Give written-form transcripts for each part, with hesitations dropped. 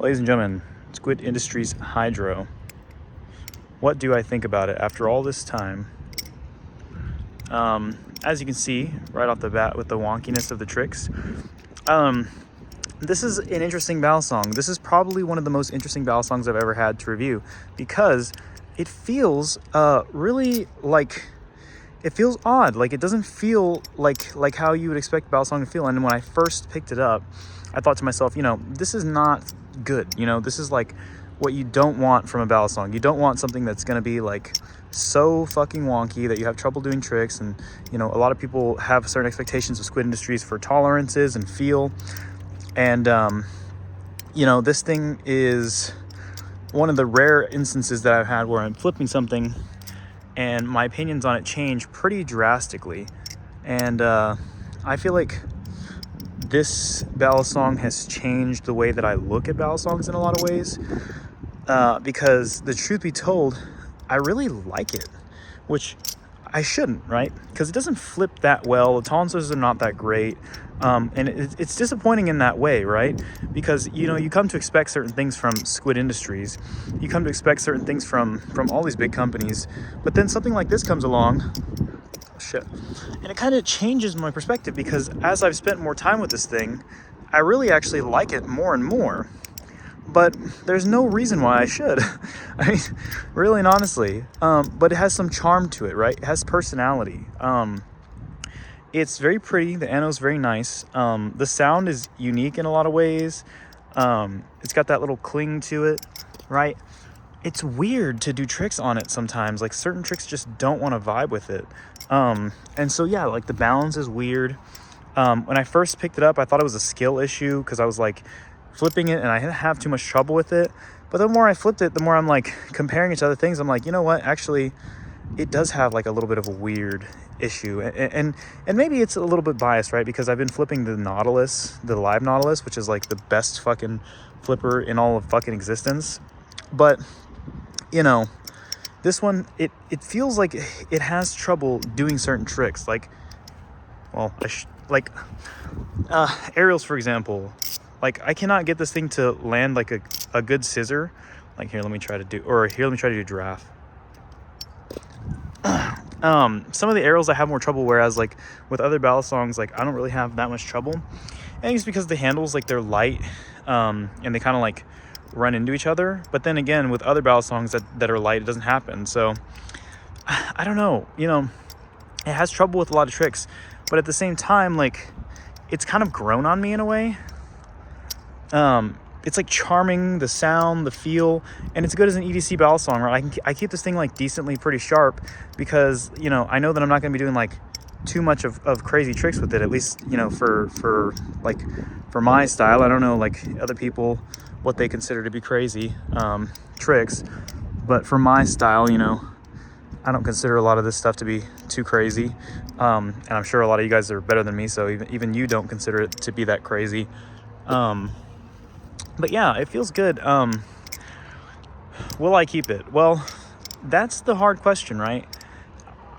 Ladies and gentlemen, Squid Industries Hydro. What do I think about it after all this time? As you can see right off the bat with the wonkiness of the tricks, this is an interesting battle song. This is probably one of the most interesting battle songs I've ever had to review because it feels really like, it feels odd. Like, it doesn't feel like how you would expect a battle song to feel. And when I first picked it up, I thought to myself, this is not good. This is like what you don't want from a battle song. You don't want something that's going to be like so fucking wonky that you have trouble doing tricks. And, a lot of people have certain expectations of Squid Industries for tolerances and feel. And, this thing is one of the rare instances that I've had where I'm flipping something and my opinions on it change pretty drastically. And I feel like this battle song has changed the way that I look at battle songs in a lot of ways. Because the truth be told, I really like it, which I shouldn't, right? Because it doesn't flip that well. The tolerances are not that great. And it's disappointing in that way, right? Because, you come to expect certain things from Squid Industries. You come to expect certain things from all these big companies. But then something like this comes along. Oh, shit. And it kind of changes my perspective because as I've spent more time with this thing, I really actually like it more and more. But there's no reason why I should. I mean, really and honestly. But it has some charm to it, right? It has personality. It's very pretty. The ano's very nice. The sound is unique in a lot of ways. It's got that little cling to it, right? It's weird to do tricks on it sometimes. Like, certain tricks just don't want to vibe with it. And so, yeah, like, the balance is weird. When I first picked it up, I thought it was a skill issue because I was, like, flipping it and I didn't have too much trouble with it. But the more I flipped it, the more I'm, like, comparing it to other things. I'm like, you know what? Actually, it does have, like, a little bit of a weird issue. And maybe it's a little bit biased, right? Because I've been flipping the Nautilus, the live Nautilus, which is, like, the best fucking flipper in all of fucking existence. But, this one, it feels like it has trouble doing certain tricks. Like, well, aerials, for example. Like, I cannot get this thing to land like a good scissor. Like, here, let me try to do giraffe. Some of the aerials I have more trouble, whereas, like, with other battle songs, like, I don't really have that much trouble. I think it's because the handles, like, they're light, and they kind of, like, run into each other. But then again, with other battle songs that are light, it doesn't happen. So, I don't know. It has trouble with a lot of tricks. But at the same time, like, it's kind of grown on me in a way. It's like charming, the sound, the feel, and it's good as an EDC battle song, right? I keep this thing like decently pretty sharp because, I know that I'm not going to be doing like too much of crazy tricks with it, at least, for my style. I don't know, like, other people, what they consider to be crazy, tricks, but for my style, I don't consider a lot of this stuff to be too crazy. And I'm sure a lot of you guys are better than me, so even you don't consider it to be that crazy. But yeah, it feels good. Will I keep it? Well, that's the hard question, right?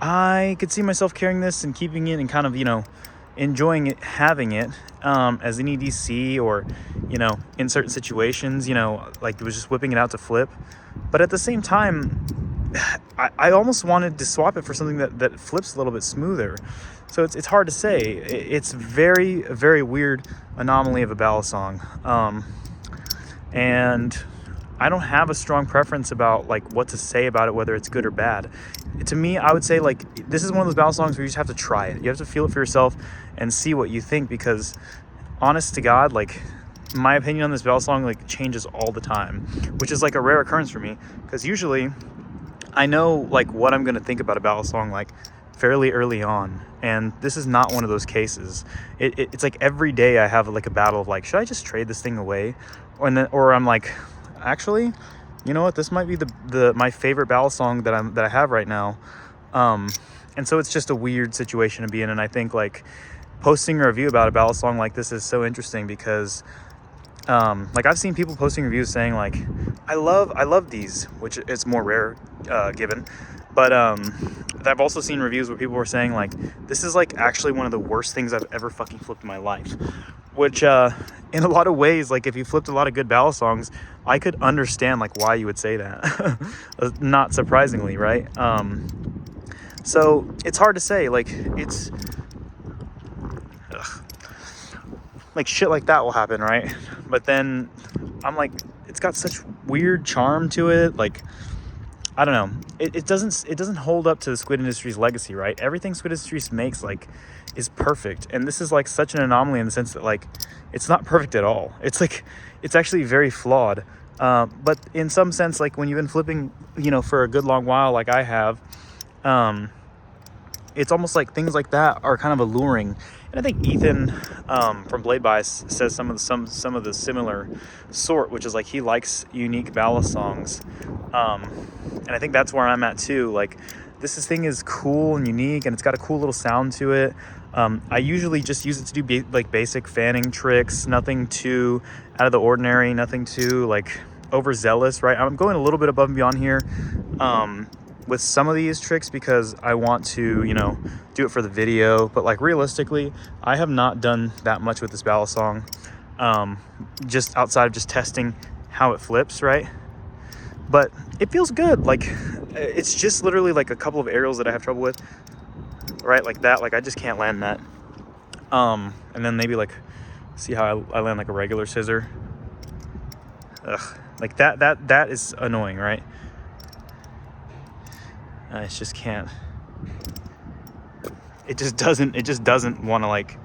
I could see myself carrying this and keeping it and kind of, enjoying it, having it, as an EDC or, in certain situations, like it was just whipping it out to flip. But at the same time, I almost wanted to swap it for something that flips a little bit smoother. So it's hard to say. It's very, very weird anomaly of a battle song. And I don't have a strong preference about, like, what to say about it, whether it's good or bad. To me, I would say, like, this is one of those battle songs where you just have to try it. You have to feel it for yourself and see what you think, because honest to God, like, my opinion on this battle song, like, changes all the time, which is, like, a rare occurrence for me, because usually I know, like, what I'm going to think about a battle song, like, fairly early on, and this is not one of those cases. It's like every day I have, like, a battle of, like, should I just trade this thing away? Or I'm like, actually, you know what? This might be my favorite battle song that I have right now. And so it's just a weird situation to be in. And I think, like, posting a review about a battle song like this is so interesting because, like, I've seen people posting reviews saying, like, I love these, which it's more rare, given. But I've also seen reviews where people were saying, like, this is, like, actually one of the worst things I've ever fucking flipped in my life. which in a lot of ways, like if you flipped a lot of good ballad songs, I could understand like why you would say that. Not surprisingly, right? So it's hard to say, like it's like shit like that will happen, right? But then I'm like, it's got such weird charm to it, like I don't know. It doesn't hold up to the Squid industry's legacy, right? Everything Squid Industries makes like is perfect, and this is like such an anomaly in the sense that like it's not perfect at all. It's like it's actually very flawed. But in some sense, like when you've been flipping, for a good long while, like I have, it's almost like things like that are kind of alluring. And I think Ethan from Blade Bias says some of the similar sort, which is like he likes unique ballad songs, and I think that's where I'm at too. Like this thing is cool and unique, and it's got a cool little sound to it. I usually just use it to do like basic fanning tricks, nothing too out of the ordinary, nothing too like overzealous, right? I'm going a little bit above and beyond here. With some of these tricks because I want to, do it for the video. But like realistically, I have not done that much with this ballad song, just outside of just testing how it flips, right? But it feels good. Like it's just literally like a couple of aerials that I have trouble with, right? Like that, like I just can't land that. And then maybe like see how I land like a regular scissor. Ugh, like that is annoying, right? I just can't. It just doesn't want to like.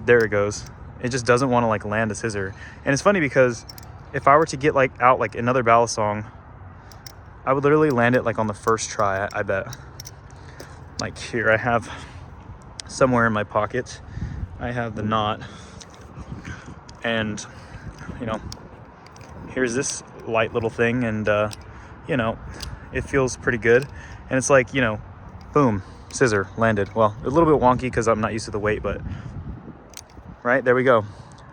There it goes. It just doesn't want to like land a scissor. And it's funny because if I were to get like out like another ballad song, I would literally land it like on the first try. I bet. Like here, I have somewhere in my pocket, I have the knot, and here's this light little thing, and it feels pretty good. And it's like, boom, scissor, landed. Well, a little bit wonky because I'm not used to the weight, but right, there we go.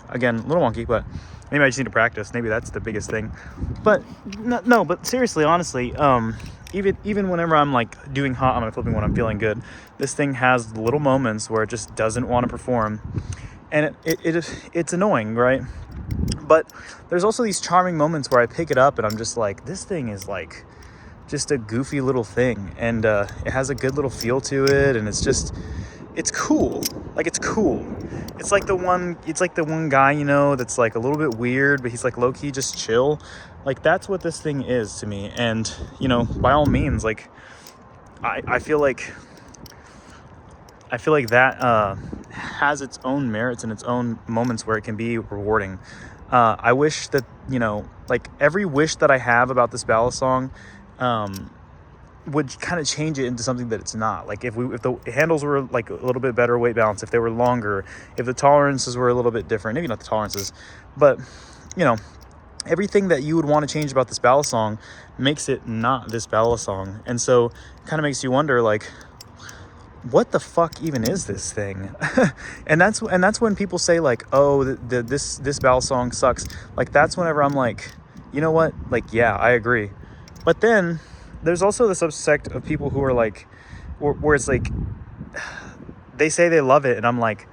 Again, a little wonky, but maybe I just need to practice. Maybe that's the biggest thing. But no, but seriously, honestly, even whenever I'm like doing hot on my flipping when I'm feeling good, this thing has little moments where it just doesn't want to perform. And it's annoying, right? But there's also these charming moments where I pick it up and I'm just like, this thing is like just a goofy little thing, and it has a good little feel to it, and it's cool. Like it's cool. It's like the one guy, that's like a little bit weird, but he's like low-key just chill. Like that's what this thing is to me. And by all means, like I feel like that has its own merits and its own moments where it can be rewarding. I wish that like every wish that I have about this ballad song would kind of change it into something that it's not. Like if the handles were like a little bit better weight balance, if they were longer, if the tolerances were a little bit different, maybe not the tolerances, but everything that you would want to change about this ballad song makes it not this ballad song. And so it kind of makes you wonder, like, what the fuck even is this thing? and that's when people say like, oh, this ballad song sucks. Like that's whenever I'm like, you know what? Like, yeah, I agree. But then there's also the subsect of people who are like, where it's like, they say they love it. And I'm like,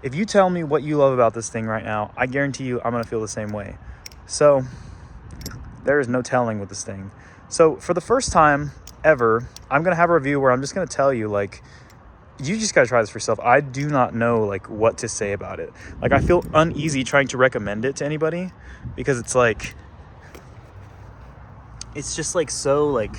if you tell me what you love about this thing right now, I guarantee you I'm going to feel the same way. So there is no telling with this thing. So for the first time ever, I'm going to have a review where I'm just going to tell you, like, you just got to try this for yourself. I do not know like what to say about it. Like I feel uneasy trying to recommend it to anybody because it's like, it's just like so like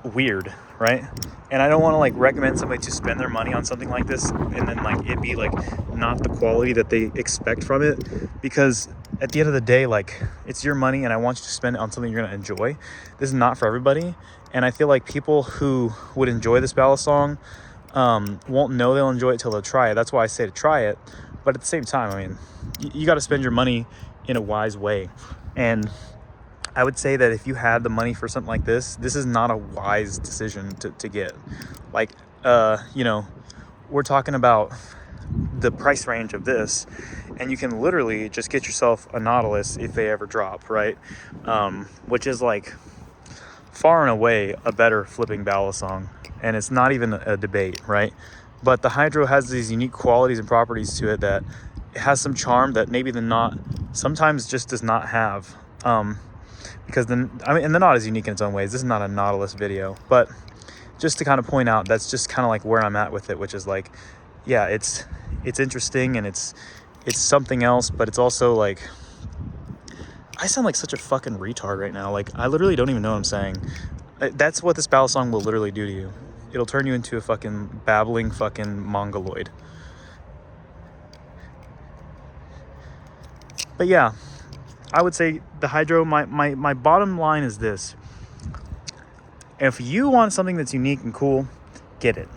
weird, right? And I don't want to like recommend somebody to spend their money on something like this and then like it be like not the quality that they expect from it, because at the end of the day, like it's your money and I want you to spend it on something you're going to enjoy. This is not for everybody. And I feel like people who would enjoy this ballad song won't know they'll enjoy it till they'll try it. That's why I say to try it. But at the same time, I mean, you got to spend your money in a wise way. And I would say that if you had the money for something like this is not a wise decision to get. Like, we're talking about the price range of this, and you can literally just get yourself a Nautilus if they ever drop, right? Which is like far and away a better flipping ballad song, and it's not even a debate, right? but the Hydro has these unique qualities and properties to it that it has some charm that maybe the Knot sometimes just does not have. Because and the Knot is unique in its own ways. This is not a Nautilus video, but just to kind of point out, that's just kind of like where I'm at with it, which is like, yeah, it's interesting and it's something else, but it's also like, I sound like such a fucking retard right now. Like, I literally don't even know what I'm saying. That's what this battle song will literally do to you. It'll turn you into a fucking babbling fucking mongoloid. But yeah, I would say the Hydro, my bottom line is this. If you want something that's unique and cool, get it.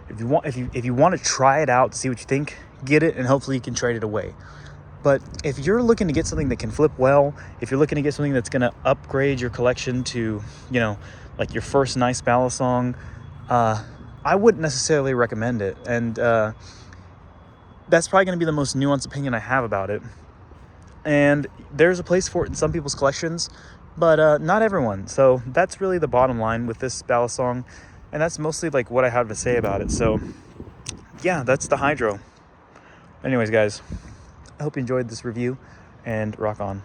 If you want to try it out to see what you think, get it, and hopefully you can trade it away. But if you're looking to get something that can flip well, if you're looking to get something that's going to upgrade your collection to, you know, like your first nice battle song, I wouldn't necessarily recommend it. And that's probably going to be the most nuanced opinion I have about it. And there's a place for it in some people's collections, but not everyone. So that's really the bottom line with this battle song. And that's mostly like what I have to say about it. So yeah, that's the Hydro. Anyways, guys, I hope you enjoyed this review, and rock on.